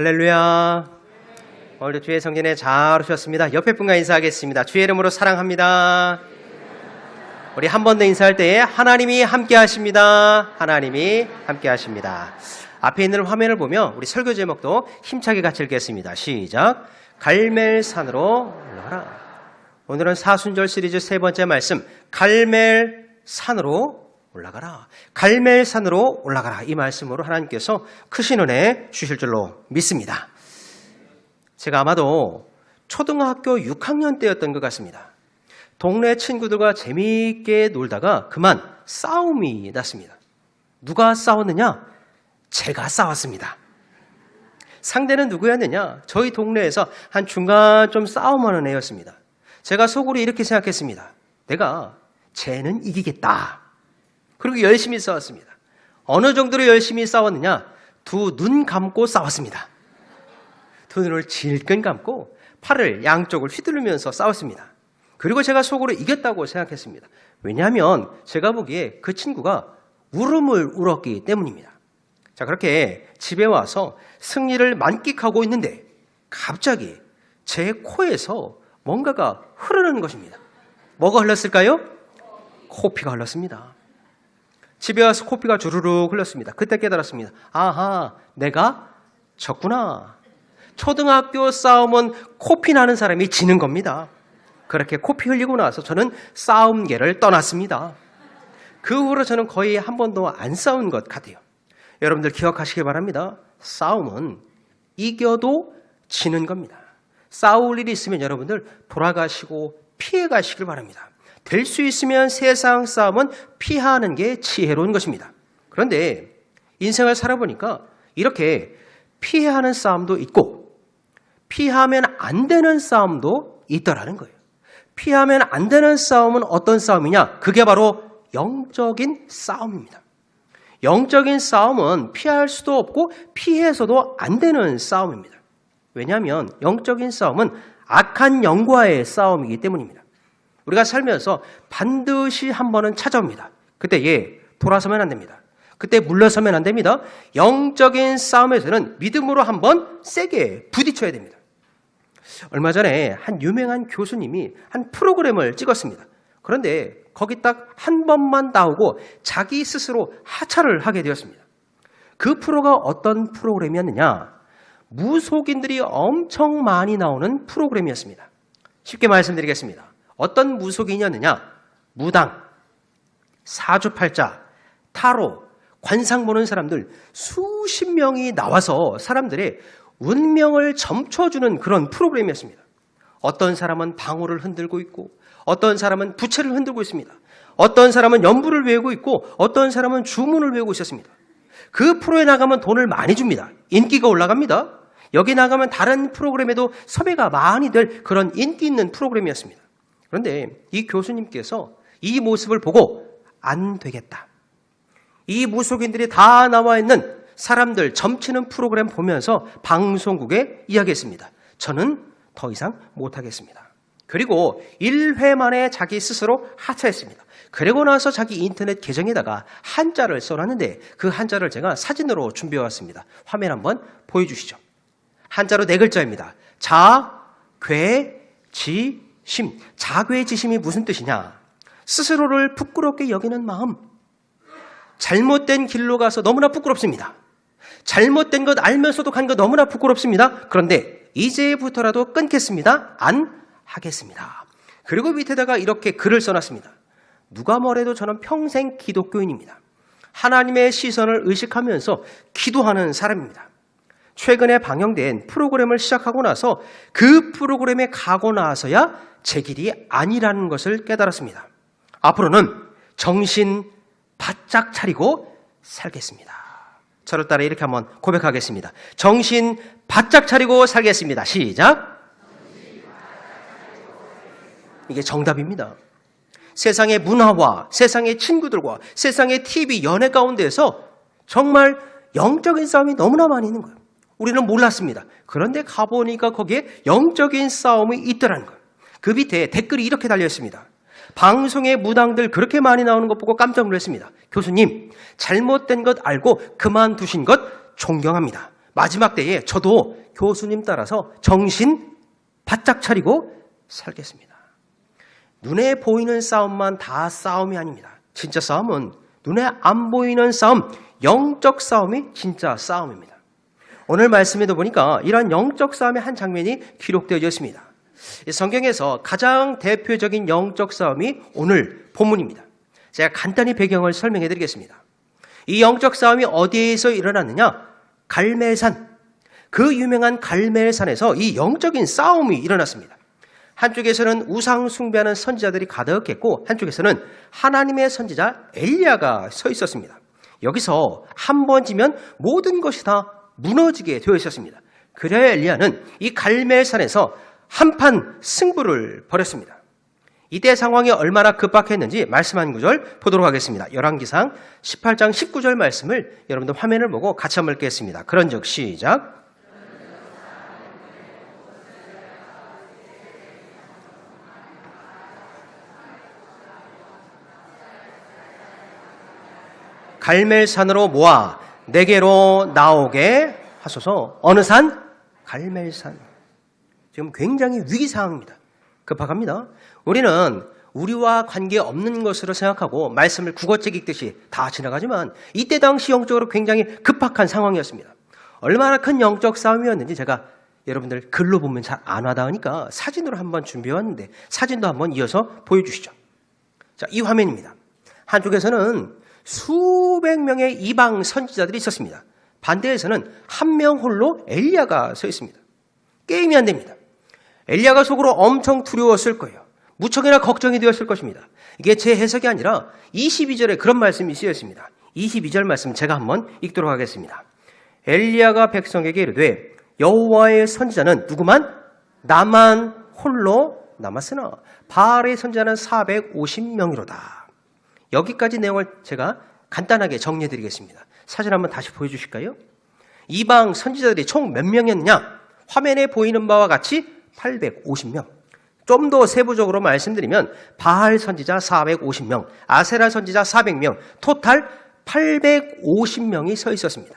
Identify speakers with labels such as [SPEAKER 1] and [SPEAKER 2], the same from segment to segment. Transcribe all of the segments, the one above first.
[SPEAKER 1] 할렐루야. 오늘도 주의 성전에 잘 오셨습니다. 옆에 분과 인사하겠습니다. 주의 이름으로 사랑합니다. 우리 한 번 더 인사할 때에 하나님이 함께 하십니다. 하나님이 함께 하십니다. 앞에 있는 화면을 보며 우리 설교 제목도 힘차게 같이 읽겠습니다. 시작. 갈멜산으로 올라가라. 오늘은 사순절 시리즈 세 번째 말씀, 갈멜산으로 올라가라. 갈멜산으로 올라가라. 이 말씀으로 하나님께서 크신 은혜 주실 줄로 믿습니다. 제가 아마도 초등학교 6학년 때였던 것 같습니다. 동네 친구들과 재미있게 놀다가 그만 싸움이 났습니다. 누가 싸웠느냐? 제가 싸웠습니다. 상대는 누구였느냐? 저희 동네에서 한 중간 좀 싸움하는 애였습니다. 제가 속으로 이렇게 생각했습니다. 내가 쟤는 이기겠다. 그리고 열심히 싸웠습니다. 어느 정도로 열심히 싸웠느냐? 두 눈 감고 싸웠습니다. 두 눈을 질끈 감고 팔을 양쪽을 휘두르면서 싸웠습니다. 그리고 제가 속으로 이겼다고 생각했습니다. 왜냐하면 제가 보기에 그 친구가 울음을 울었기 때문입니다. 자, 그렇게 집에 와서 승리를 만끽하고 있는데 갑자기 제 코에서 뭔가가 흐르는 것입니다. 뭐가 흘렀을까요? 코피가 흘렀습니다. 집에 와서 코피가 주르륵 흘렀습니다. 그때 깨달았습니다. 아하, 내가 졌구나. 초등학교 싸움은 코피 나는 사람이 지는 겁니다. 그렇게 코피 흘리고 나서 저는 싸움계를 떠났습니다. 그 후로 저는 거의 한 번도 안 싸운 것 같아요. 여러분들 기억하시기 바랍니다. 싸움은 이겨도 지는 겁니다. 싸울 일이 있으면 여러분들 돌아가시고 피해 가시길 바랍니다. 될 수 있으면 세상 싸움은 피하는 게 지혜로운 것입니다. 그런데 인생을 살아보니까 이렇게 피하는 싸움도 있고 피하면 안 되는 싸움도 있더라는 거예요. 피하면 안 되는 싸움은 어떤 싸움이냐? 그게 바로 영적인 싸움입니다. 영적인 싸움은 피할 수도 없고 피해서도 안 되는 싸움입니다. 왜냐하면 영적인 싸움은 악한 영과의 싸움이기 때문입니다. 우리가 살면서 반드시 한 번은 찾아옵니다. 그때 돌아서면 안 됩니다. 그때 물러서면 안 됩니다. 영적인 싸움에서는 믿음으로 한번 세게 부딪혀야 됩니다. 얼마 전에 한 유명한 교수님이 한 프로그램을 찍었습니다. 그런데 거기 딱 한 번만 나오고 자기 스스로 하차를 하게 되었습니다. 그 프로가 어떤 프로그램이었느냐? 무속인들이 엄청 많이 나오는 프로그램이었습니다. 쉽게 말씀드리겠습니다. 어떤 무속인이었느냐? 무당, 사주팔자, 타로, 관상 보는 사람들 수십 명이 나와서 사람들의 운명을 점쳐주는 그런 프로그램이었습니다. 어떤 사람은 방울을 흔들고 있고 어떤 사람은 부채를 흔들고 있습니다. 어떤 사람은 연부를 외우고 있고 어떤 사람은 주문을 외우고 있었습니다. 그 프로에 나가면 돈을 많이 줍니다. 인기가 올라갑니다. 여기 나가면 다른 프로그램에도 섭외가 많이 될 그런 인기 있는 프로그램이었습니다. 그런데 이 교수님께서 이 모습을 보고 안 되겠다. 이 무속인들이 다 나와 있는 사람들 점치는 프로그램 보면서 방송국에 이야기했습니다. 저는 더 이상 못하겠습니다. 그리고 1회 만에 자기 스스로 하차했습니다. 그리고 나서 자기 인터넷 계정에다가 한자를 써놨는데 그 한자를 제가 사진으로 준비해왔습니다. 화면 한번 보여주시죠. 한자로 4글자입니다. 자괴지심. 자괴지심이 무슨 뜻이냐? 스스로를 부끄럽게 여기는 마음. 잘못된 길로 가서 너무나 부끄럽습니다. 잘못된 것 알면서도 간 거 너무나 부끄럽습니다. 그런데 이제부터라도 끊겠습니다. 안 하겠습니다. 그리고 밑에다가 이렇게 글을 써놨습니다. 누가 뭐래도 저는 평생 기독교인입니다. 하나님의 시선을 의식하면서 기도하는 사람입니다. 최근에 방영된 프로그램을 시작하고 나서 그 프로그램에 가고 나서야 제 길이 아니라는 것을 깨달았습니다. 앞으로는 정신 바짝 차리고 살겠습니다. 저를 따라 이렇게 한번 고백하겠습니다. 정신 바짝 차리고 살겠습니다. 시작. 이게 정답입니다. 세상의 문화와 세상의 친구들과 세상의 TV, 연애 가운데에서 정말 영적인 싸움이 너무나 많이 있는 거예요. 우리는 몰랐습니다. 그런데 가보니까 거기에 영적인 싸움이 있더라는 거예요. 그 밑에 댓글이 이렇게 달려있습니다. 방송에 무당들 그렇게 많이 나오는 것 보고 깜짝 놀랐습니다. 교수님, 잘못된 것 알고 그만두신 것 존경합니다. 마지막 때에 저도 교수님 따라서 정신 바짝 차리고 살겠습니다. 눈에 보이는 싸움만 다 싸움이 아닙니다. 진짜 싸움은 눈에 안 보이는 싸움, 영적 싸움이 진짜 싸움입니다. 오늘 말씀에도 보니까 이런 영적 싸움의 한 장면이 기록되어져 있습니다. 성경에서 가장 대표적인 영적 싸움이 오늘 본문입니다. 제가 간단히 배경을 설명해 드리겠습니다. 이 영적 싸움이 어디에서 일어났느냐? 갈멜산, 그 유명한 갈멜산에서 이 영적인 싸움이 일어났습니다. 한쪽에서는 우상 숭배하는 선지자들이 가득했고 한쪽에서는 하나님의 선지자 엘리야가 서 있었습니다. 여기서 한 번 지면 모든 것이 다 무너지게 되어 있었습니다. 그래야 엘리야는 이 갈멜산에서 한판 승부를 벌였습니다. 이때 상황이 얼마나 급박했는지 말씀 한 구절 보도록 하겠습니다. 열왕기상 18장 19절 말씀을 여러분들 화면을 보고 같이 한번 읽겠습니다. 그런즉 시작. 갈멜산으로 모아 내게로 나오게 하소서. 어느 산? 갈멜산. 지금 굉장히 위기 상황입니다. 급박합니다. 우리는 우리와 관계없는 것으로 생각하고 말씀을 국어책 읽듯이 다 지나가지만 이때 당시 영적으로 굉장히 급박한 상황이었습니다. 얼마나 큰 영적 싸움이었는지 제가 여러분들 글로 보면 잘 안 와닿으니까 사진으로 한번 준비해왔는데 사진도 한번 이어서 보여주시죠. 자, 이 화면입니다. 한쪽에서는 수백 명의 이방 선지자들이 있었습니다. 반대에서는 한 명 홀로 엘리야가 서 있습니다. 게임이 안 됩니다. 엘리야가 속으로 엄청 두려웠을 거예요. 무척이나 걱정이 되었을 것입니다. 이게 제 해석이 아니라 22절에 그런 말씀이 쓰여 있습니다. 22절 말씀 제가 한번 읽도록 하겠습니다. 엘리야가 백성에게 이르되 여호와의 선지자는 누구만? 나만 홀로 남았으나 바알의 선지자는 450명이로다. 여기까지 내용을 제가 간단하게 정리해 드리겠습니다. 사진 한번 다시 보여주실까요? 이방 선지자들이 총 몇 명이었느냐? 화면에 보이는 바와 같이 850명. 좀 더 세부적으로 말씀드리면 바알 선지자 450명, 아세라 선지자 400명, 토탈 850명이 서 있었습니다.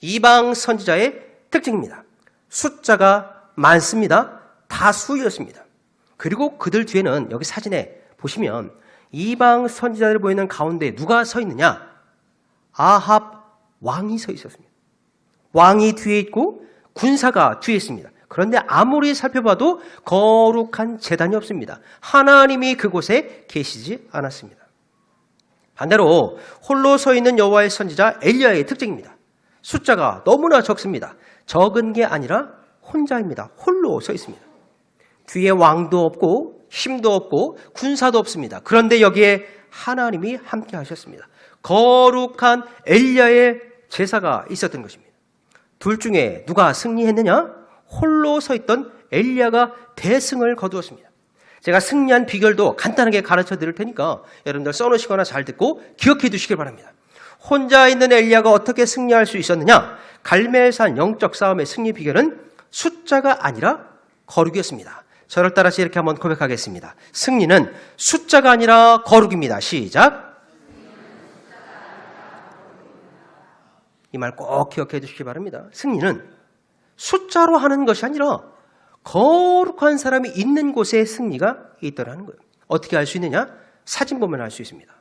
[SPEAKER 1] 이방 선지자의 특징입니다. 숫자가 많습니다. 다수였습니다. 그리고 그들 뒤에는 여기 사진에 보시면 이방 선지자들 보이는 가운데 누가 서 있느냐? 아합 왕이 서 있었습니다. 왕이 뒤에 있고 군사가 뒤에 있습니다. 그런데 아무리 살펴봐도 거룩한 제단이 없습니다. 하나님이 그곳에 계시지 않았습니다. 반대로 홀로 서 있는 여호와의 선지자 엘리야의 특징입니다. 숫자가 너무나 적습니다. 적은 게 아니라 혼자입니다. 홀로 서 있습니다. 뒤에 왕도 없고 힘도 없고 군사도 없습니다. 그런데 여기에 하나님이 함께 하셨습니다. 거룩한 엘리야의 제사가 있었던 것입니다. 둘 중에 누가 승리했느냐? 홀로 서 있던 엘리야가 대승을 거두었습니다. 제가 승리한 비결도 간단하게 가르쳐 드릴 테니까 여러분들 써놓으시거나 잘 듣고 기억해 두시길 바랍니다. 혼자 있는 엘리야가 어떻게 승리할 수 있었느냐? 갈멜산 영적 싸움의 승리 비결은 숫자가 아니라 거룩이었습니다. 저를 따라서 이렇게 한번 고백하겠습니다. 승리는 숫자가 아니라 거룩입니다. 시작. 이 말 꼭 기억해 주시기 바랍니다. 승리는 숫자로 하는 것이 아니라 거룩한 사람이 있는 곳에 승리가 있더라는 거예요. 어떻게 알 수 있느냐? 사진 보면 알 수 있습니다.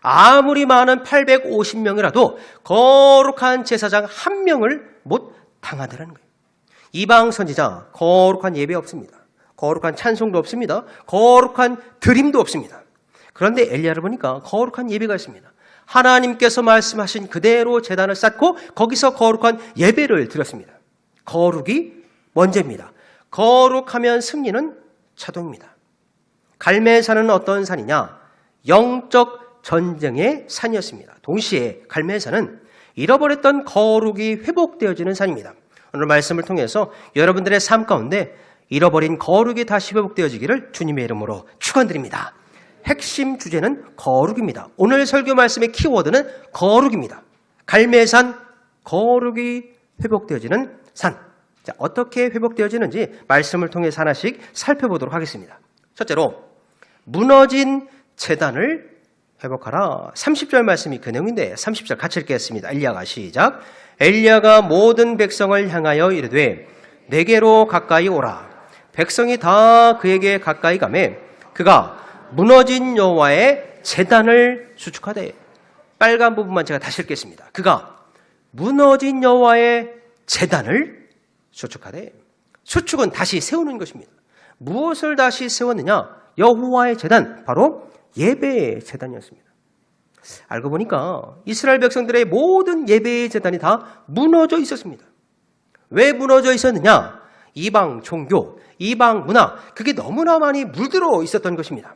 [SPEAKER 1] 아무리 많은 850명이라도 거룩한 제사장 한 명을 못 당하더라는 거예요. 이방 선지자 거룩한 예배 없습니다. 거룩한 찬송도 없습니다. 거룩한 드림도 없습니다. 그런데 엘리야를 보니까 거룩한 예배가 있습니다. 하나님께서 말씀하신 그대로 제단을 쌓고 거기서 거룩한 예배를 드렸습니다. 거룩이 먼저입니다. 거룩하면 승리는 자동입니다. 갈멜산은 어떤 산이냐? 영적 전쟁의 산이었습니다. 동시에 갈멜산은 잃어버렸던 거룩이 회복되어지는 산입니다. 오늘 말씀을 통해서 여러분들의 삶 가운데 잃어버린 거룩이 다시 회복되어지기를 주님의 이름으로 축원드립니다. 핵심 주제는 거룩입니다. 오늘 설교 말씀의 키워드는 거룩입니다. 갈멜산, 거룩이 회복되어지는 산. 자, 어떻게 회복되어지는지 말씀을 통해서 하나씩 살펴보도록 하겠습니다. 첫째로 무너진 제단을 회복하라. 30절 말씀이 그 내용인데 30절 같이 읽겠습니다. 엘리야가 시작. 엘리야가 모든 백성을 향하여 이르되 내게로 가까이 오라. 백성이 다 그에게 가까이 가매 그가 무너진 여호와의 제단을 수축하되, 빨간 부분만 제가 다시 읽겠습니다. 그가 무너진 여호와의 제단을 수축하되, 수축은 다시 세우는 것입니다. 무엇을 다시 세웠느냐? 여호와의 제단, 바로 예배의 제단이었습니다. 알고 보니까 이스라엘 백성들의 모든 예배의 제단이 다 무너져 있었습니다. 왜 무너져 있었느냐? 이방 종교, 이방 문화, 그게 너무나 많이 물들어 있었던 것입니다.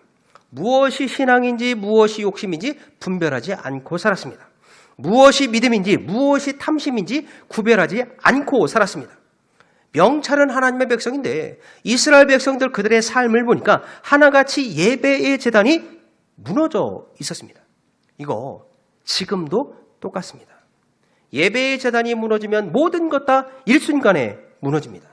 [SPEAKER 1] 무엇이 신앙인지 무엇이 욕심인지 분별하지 않고 살았습니다. 무엇이 믿음인지 무엇이 탐심인지 구별하지 않고 살았습니다. 명찰은 하나님의 백성인데 이스라엘 백성들 그들의 삶을 보니까 하나같이 예배의 제단이 무너져 있었습니다. 이거 지금도 똑같습니다. 예배의 제단이 무너지면 모든 것 다 일순간에 무너집니다.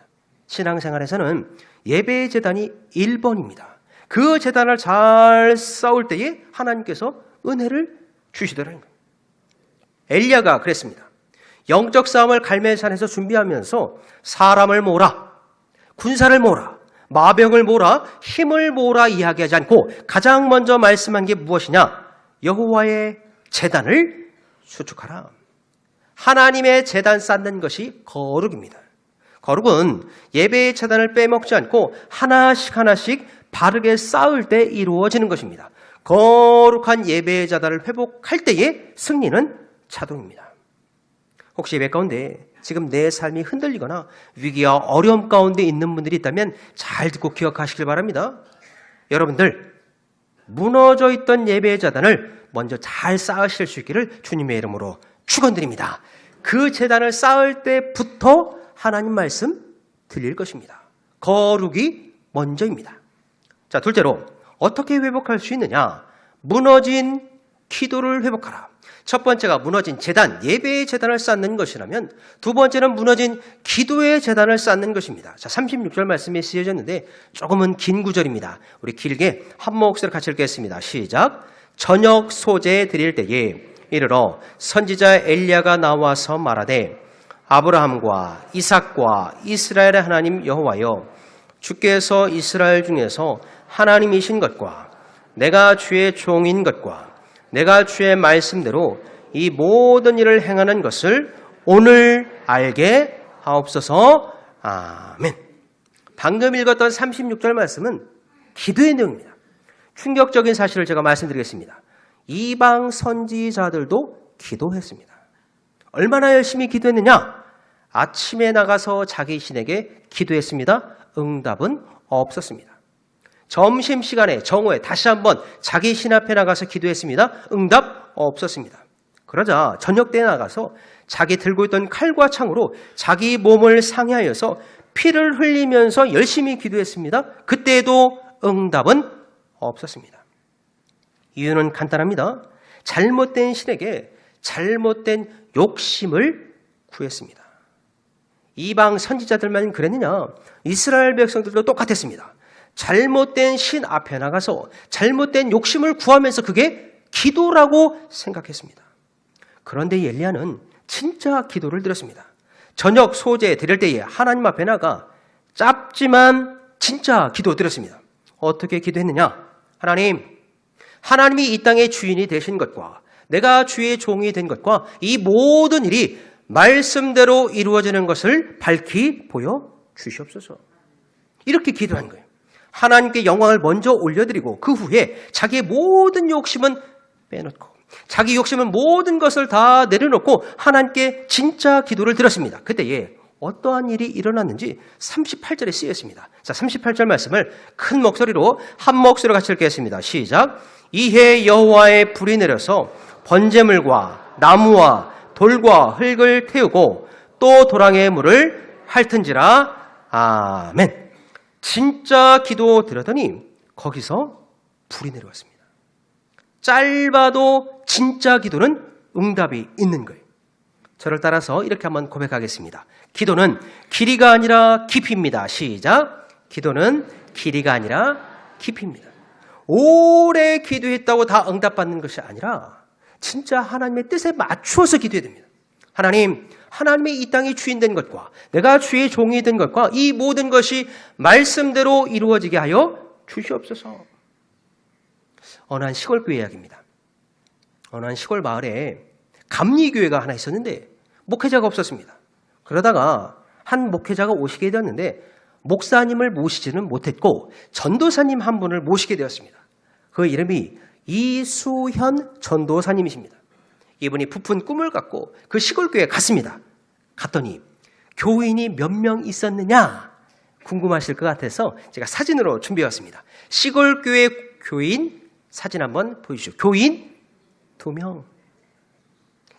[SPEAKER 1] 신앙생활에서는 예배의 제단이 1번입니다. 그 제단을 잘 쌓을 때에 하나님께서 은혜를 주시더라는 거예요. 엘리야가 그랬습니다. 영적 싸움을 갈멜산에서 준비하면서 사람을 모으라, 군사를 모으라, 마병을 모으라, 힘을 모으라 이야기하지 않고 가장 먼저 말씀한 게 무엇이냐? 여호와의 제단을 수축하라. 하나님의 제단 쌓는 것이 거룩입니다. 거룩은 예배의 제단을 빼먹지 않고 하나씩 하나씩 바르게 쌓을 때 이루어지는 것입니다. 거룩한 예배의 제단을 회복할 때의 승리는 자동입니다. 혹시 예배 가운데 지금 내 삶이 흔들리거나 위기와 어려움 가운데 있는 분들이 있다면 잘 듣고 기억하시길 바랍니다. 여러분들, 무너져 있던 예배의 제단을 먼저 잘 쌓으실 수 있기를 주님의 이름으로 축원드립니다. 그 제단을 쌓을 때부터 하나님 말씀 들릴 것입니다. 거룩이 먼저입니다. 자, 둘째로 어떻게 회복할 수 있느냐? 무너진 기도를 회복하라. 첫 번째가 무너진 제단, 예배의 제단을 쌓는 것이라면 두 번째는 무너진 기도의 제단을 쌓는 것입니다. 자, 36절 말씀에 쓰여졌는데 조금은 긴 구절입니다. 우리 길게 한 목소리로 같이 읽겠습니다. 시작. 저녁 소재 드릴 때에 이르러 선지자 엘리야가 나와서 말하되 아브라함과 이삭과 이스라엘의 하나님 여호와여, 주께서 이스라엘 중에서 하나님이신 것과 내가 주의 종인 것과 내가 주의 말씀대로 이 모든 일을 행하는 것을 오늘 알게 하옵소서. 아멘. 방금 읽었던 36절 말씀은 기도의 내용입니다. 충격적인 사실을 제가 말씀드리겠습니다. 이방 선지자들도 기도했습니다. 얼마나 열심히 기도했느냐? 아침에 나가서 자기 신에게 기도했습니다. 응답은 없었습니다. 점심시간에 정오에 다시 한번 자기 신 앞에 나가서 기도했습니다. 응답 없었습니다. 그러자 저녁 때 나가서 자기 들고 있던 칼과 창으로 자기 몸을 상해하여서 피를 흘리면서 열심히 기도했습니다. 그때에도 응답은 없었습니다. 이유는 간단합니다. 잘못된 신에게 잘못된 욕심을 구했습니다. 이방 선지자들만 그랬느냐? 이스라엘 백성들도 똑같았습니다. 잘못된 신 앞에 나가서 잘못된 욕심을 구하면서 그게 기도라고 생각했습니다. 그런데 엘리야는 진짜 기도를 드렸습니다. 저녁 소재 드릴 때에 하나님 앞에 나가 짧지만 진짜 기도 드렸습니다. 어떻게 기도했느냐? 하나님이 이 땅의 주인이 되신 것과 내가 주의 종이 된 것과 이 모든 일이 말씀대로 이루어지는 것을 밝히 보여주시옵소서. 이렇게 기도한 거예요. 하나님께 영광을 먼저 올려드리고 그 후에 자기의 모든 욕심은 빼놓고 자기 욕심은 모든 것을 다 내려놓고 하나님께 진짜 기도를 드렸습니다. 그때에 어떠한 일이 일어났는지 38절에 쓰였습니다. 자, 38절 말씀을 큰 목소리로 한 목소리로 같이 읽겠습니다. 시작. 이해 여호와의 불이 내려서 번제물과 나무와 돌과 흙을 태우고 또 도랑의 물을 핥은지라. 아멘. 진짜 기도 드렸더니 거기서 불이 내려왔습니다. 짧아도 진짜 기도는 응답이 있는 거예요. 저를 따라서 이렇게 한번 고백하겠습니다. 기도는 길이가 아니라 깊이입니다. 시작. 기도는 길이가 아니라 깊이입니다. 오래 기도했다고 다 응답받는 것이 아니라 진짜 하나님의 뜻에 맞추어서 기도해야 됩니다. 하나님, 하나님의 이 땅의 주인된 것과 내가 주의 종이 된 것과 이 모든 것이 말씀대로 이루어지게 하여 주시옵소서. 어느 한 시골 교회 이야기입니다. 어느 한 시골 마을에 감리교회가 하나 있었는데 목회자가 없었습니다. 그러다가 한 목회자가 오시게 되었는데 목사님을 모시지는 못했고 전도사님 한 분을 모시게 되었습니다. 그 이름이 이수현 전도사님이십니다. 이분이 부푼 꿈을 갖고 그 시골교회에 갔습니다. 갔더니 교인이 몇 명 있었느냐 궁금하실 것 같아서 제가 사진으로 준비해왔습니다. 시골교회 교인 사진 한번 보여주시죠. 교인 2명.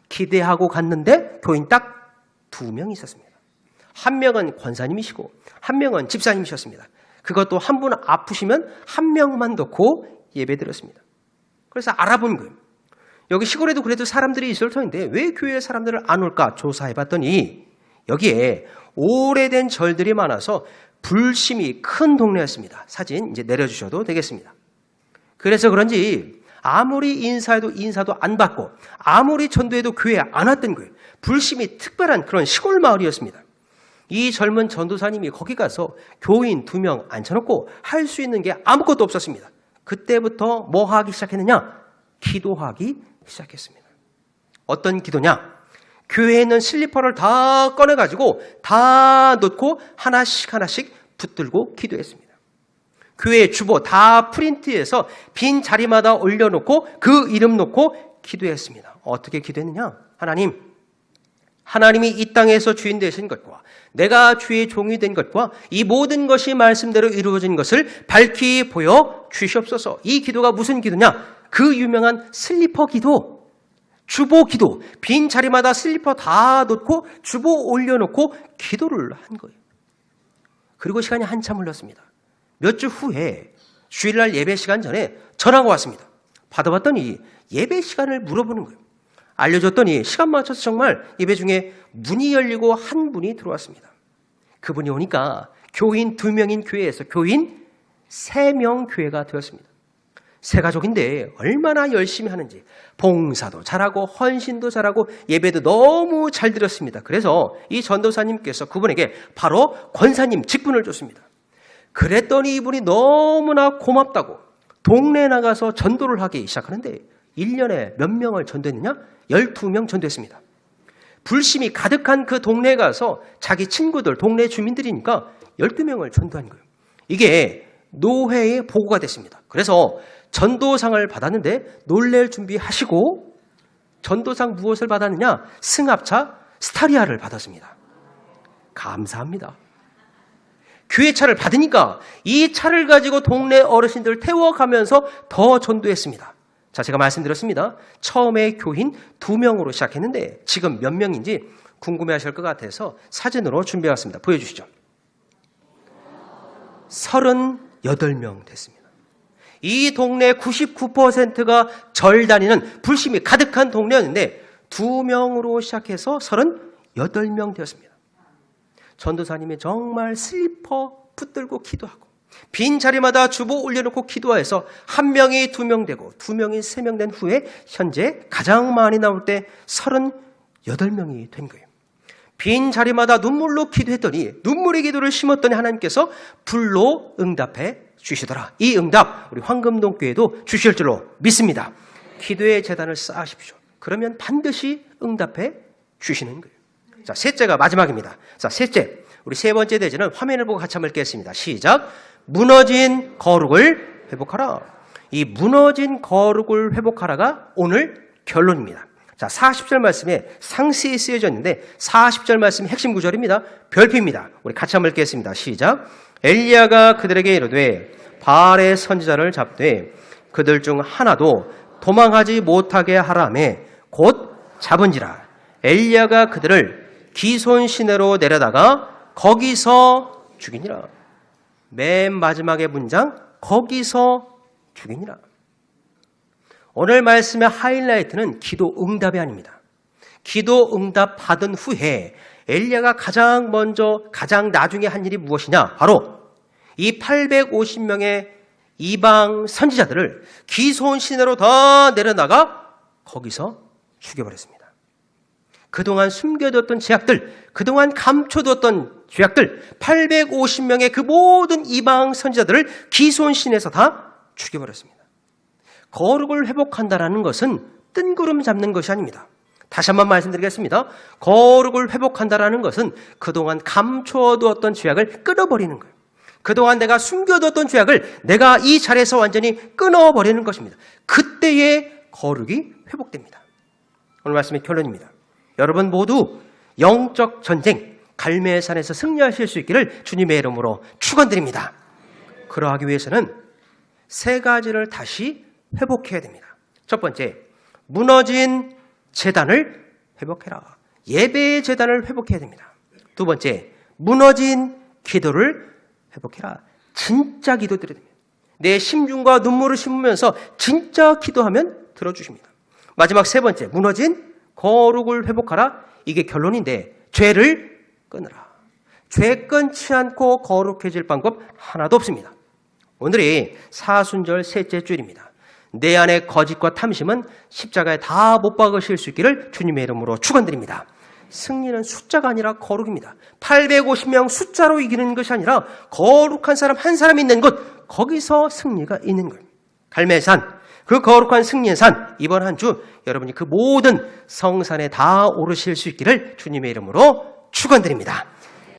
[SPEAKER 1] 기대하고 갔는데 교인 딱 2명 있었습니다. 한 명은 권사님이시고 한 명은 집사님이셨습니다. 그것도 한 분 아프시면 한 명만 놓고 예배드렸습니다. 그래서 알아본 거예요. 여기 시골에도 그래도 사람들이 있을 터인데 왜 교회에 사람들을 안 올까 조사해봤더니 여기에 오래된 절들이 많아서 불심이 큰 동네였습니다. 사진 이제 내려주셔도 되겠습니다. 그래서 그런지 아무리 인사도 안 받고 아무리 전도해도 교회에 안 왔던 거예요. 불심이 특별한 그런 시골 마을이었습니다. 이 젊은 전도사님이 거기 가서 교인 2명 앉혀놓고 할 수 있는 게 아무것도 없었습니다. 그때부터 뭐 하기 시작했느냐? 기도하기 시작했습니다. 어떤 기도냐? 교회에 있는 슬리퍼를 다 꺼내가지고 다 놓고 하나씩 붙들고 기도했습니다. 교회 주보 다 프린트해서 빈 자리마다 올려놓고 그 이름 놓고 기도했습니다. 어떻게 기도했느냐? 하나님이 이 땅에서 주인 되신 것과 내가 주의 종이 된 것과 이 모든 것이 말씀대로 이루어진 것을 밝히 보여 주시옵소서. 이 기도가 무슨 기도냐? 그 유명한 슬리퍼 기도, 주보 기도, 빈 자리마다 슬리퍼 다 놓고 주보 올려놓고 기도를 한 거예요. 그리고 시간이 한참 흘렀습니다. 몇 주 후에 주일날 예배 시간 전에 전화가 왔습니다. 받아봤더니 예배 시간을 물어보는 거예요. 알려줬더니 시간 맞춰서 정말 예배 중에 문이 열리고 한 분이 들어왔습니다. 그분이 오니까 교인 2명인 교회에서 교인 3명 교회가 되었습니다. 세 가족인데 얼마나 열심히 하는지 봉사도 잘하고 헌신도 잘하고 예배도 너무 잘 드렸습니다. 그래서 이 전도사님께서 그분에게 바로 권사님 직분을 줬습니다. 그랬더니 이분이 너무나 고맙다고 동네에 나가서 전도를 하기 시작하는데 1년에 몇 명을 전도했느냐? 12명 전도했습니다. 불심이 가득한 그 동네에 가서 자기 친구들, 동네 주민들이니까 12명을 전도한 거예요. 이게 노회의 보고가 됐습니다. 그래서 전도상을 받았는데 놀랄 준비하시고 전도상 무엇을 받았느냐? 승합차 스타리아를 받았습니다. 감사합니다. 교회 차를 받으니까 이 차를 가지고 동네 어르신들 태워가면서 더 전도했습니다. 자, 제가 말씀드렸습니다. 처음에 교인 2명으로 시작했는데 지금 몇 명인지 궁금해하실 것 같아서 사진으로 준비해왔습니다. 보여주시죠. 38명 됐습니다. 이 동네 99%가 절 다니는 불심이 가득한 동네였는데 2명으로 시작해서 38명 되었습니다. 전도사님이 정말 슬리퍼 붙들고 기도하고 빈 자리마다 주보 올려놓고 기도해서 1명이 2명 되고 2명이 3명 된 후에 현재 가장 많이 나올 때 38명이 된 거예요. 빈 자리마다 눈물로 기도했더니 눈물의 기도를 심었더니 하나님께서 불로 응답해 주시더라. 이 응답 우리 황금동교회도 주실 줄로 믿습니다. 기도의 재단을 쌓으십시오. 그러면 반드시 응답해 주시는 거예요. 자, 셋째가 마지막입니다. 자, 셋째. 우리 세 번째 대제는 화면을 보고 같이 한번 읽겠습니다. 시작. 무너진 거룩을 회복하라. 이 무너진 거룩을 회복하라가 오늘 결론입니다. 자, 40절 말씀에 상세히 쓰여져 있는데 40절 말씀이 핵심 구절입니다. 별표입니다. 우리 같이 한번 읽겠습니다. 시작. 엘리야가 그들에게 이르되 바알의 선지자를 잡되 그들 중 하나도 도망하지 못하게 하라매 곧 잡은지라. 엘리야가 그들을 기손 시내로 내려다가 거기서 죽이니라. 맨 마지막의 문장 거기서 죽이니라. 오늘 말씀의 하이라이트는 기도 응답이 아닙니다. 기도 응답 받은 후에 엘리야가 가장 먼저 가장 나중에 한 일이 무엇이냐? 바로 이 850명의 이방 선지자들을 기손 시내로 다 내려다가 거기서 죽여버렸습니다. 그동안 숨겨뒀던 죄악들, 그동안 감춰뒀던 죄악들, 850명의 그 모든 이방 선지자들을 기손신에서 다 죽여버렸습니다. 거룩을 회복한다라는 것은 뜬구름 잡는 것이 아닙니다. 다시 한번 말씀드리겠습니다. 거룩을 회복한다라는 것은 그동안 감춰두었던 죄악을 끊어버리는 거예요. 그동안 내가 숨겨뒀던 죄악을 내가 이 자리에서 완전히 끊어버리는 것입니다. 그때의 거룩이 회복됩니다. 오늘 말씀의 결론입니다. 여러분 모두 영적 전쟁, 갈매의 산에서 승리하실 수 있기를 주님의 이름으로 축원드립니다. 그러하기 위해서는 세 가지를 다시 회복해야 됩니다. 첫 번째, 무너진 제단을 회복해라. 예배의 제단을 회복해야 됩니다. 두 번째, 무너진 기도를 회복해라. 진짜 기도드려야 됩니다. 내 심중과 눈물을 심으면서 진짜 기도하면 들어주십니다. 마지막 세 번째, 무너진 거룩을 회복하라. 이게 결론인데 죄를 끊으라. 죄 끊지 않고 거룩해질 방법 하나도 없습니다. 오늘이 사순절 셋째 주일입니다. 내 안의 거짓과 탐심은 십자가에 다 못 박으실 수 있기를 주님의 이름으로 축원드립니다. 승리는 숫자가 아니라 거룩입니다. 850명 숫자로 이기는 것이 아니라 거룩한 사람 한 사람 있는 곳, 거기서 승리가 있는 거예요. 갈매산, 그 거룩한 승리의 산, 이번 한 주 여러분이 그 모든 성산에 다 오르실 수 있기를 주님의 이름으로 축원드립니다.